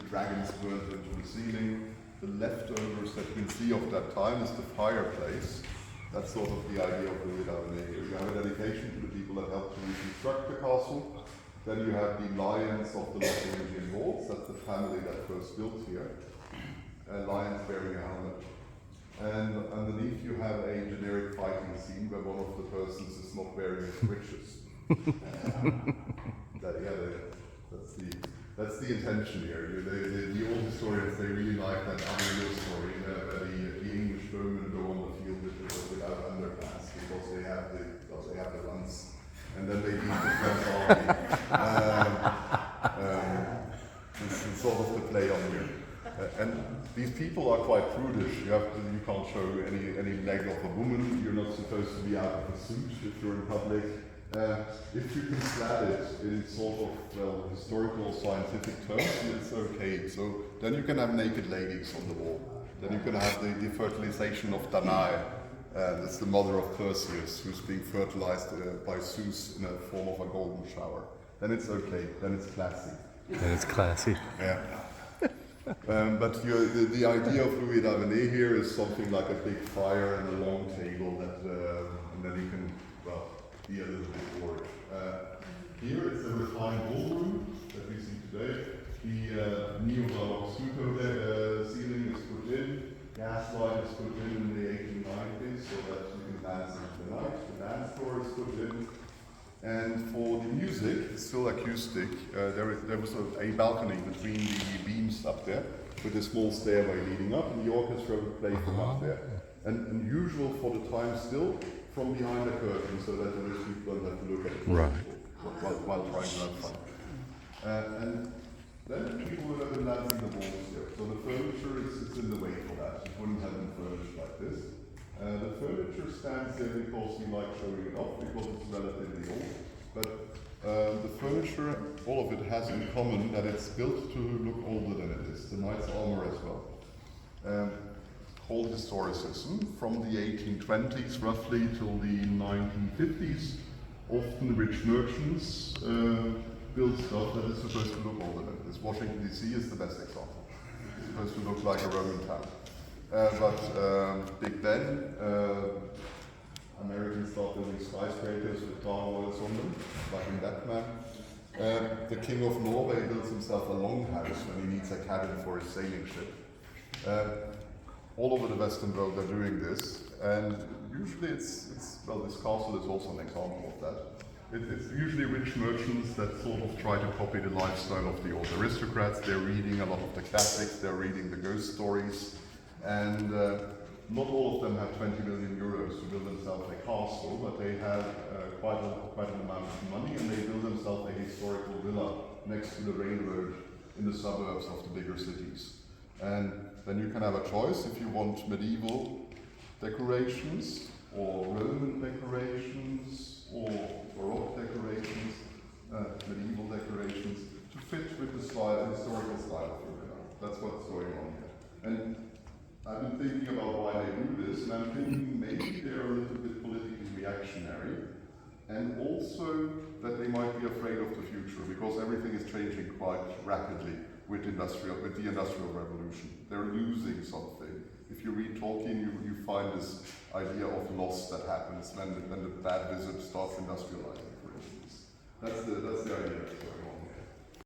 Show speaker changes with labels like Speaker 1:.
Speaker 1: dragons burnt into the ceiling. The leftovers that you can see of that time is the fireplace. That's sort of the idea of the Louis here. You have a dedication to the people that helped to reconstruct the castle. Then you have the lions of the Lotharingian Lords. That's the family that first built here. Lions bearing a helmet. And underneath you have a generic fighting scene where one of the persons is not wearing his breeches. That's the intention here. The old historians, they really like that other real story where the English bowmen go on the field without underpants because they have the runs, and then they beat the French army. It's sort of the play on here. And these people are quite prudish. You can't show any leg of a woman. You're not supposed to be out of a suit if you're in public. If you can slab it in sort of historical scientific terms, it's okay. So then you can have naked ladies on the wall. Then you can have the fertilization of Danae. That's the mother of Perseus, who's being fertilized by Zeus in a form of a golden shower. Then it's okay. Then it's classy.
Speaker 2: Then it's classy.
Speaker 1: Yeah. But the idea of Louis d'Avenay here is something like a big fire and a long table that, and then you can, be a little bit bored. Here it's a refined ballroom that we see today. The neo-baroque stucco ceiling is put in, gas light is put in the 1890s so that you can dance into the night. The dance floor is put in. And for the music, it's still acoustic. There was a balcony between the beams up there with a small stairway leading up, and the orchestra would play from up there. And usual for the time still, from behind the curtain, so that the rich people don't have to look at it while trying to have fun. And then people would have been dancing the balls here. So the furniture is in the way for that. It wouldn't have been furnished like this. The furniture stands there because we like showing it off, because it's relatively old. But the furniture, all of it has in common that it's built to look older than it is. The knight's armor as well. Whole historicism from the 1820s roughly till the 1950s. Often rich merchants build stuff that is supposed to look older than it is. Washington DC is the best example. It's supposed to look like a Roman town. But Big Ben, Americans start building skyscrapers with gargoyles on them, like in Batman. The King of Norway builds himself a longhouse when he needs a cabin for his sailing ship. All over the Western world they're doing this, and usually this castle is also an example of that. It's usually rich merchants that sort of try to copy the lifestyle of the old aristocrats. They're reading a lot of the classics, they're reading the ghost stories, and not all of them have 20 million euros to build themselves a castle, but they have quite an amount of money, and they build themselves a historical villa next to the railroad in the suburbs of the bigger cities. And then you can have a choice if you want medieval decorations, or Roman decorations, or Baroque decorations, medieval decorations, to fit with the historical style of your villa. That's what's going on here. And I've been thinking about why they do this, and I'm thinking maybe they're a little bit politically reactionary, and also that they might be afraid of the future, because everything is changing quite rapidly with the Industrial Revolution. They're losing something. If you read Tolkien, you find this idea of loss that happens when the bad wizard starts industrializing, for instance. That's the idea that's going on.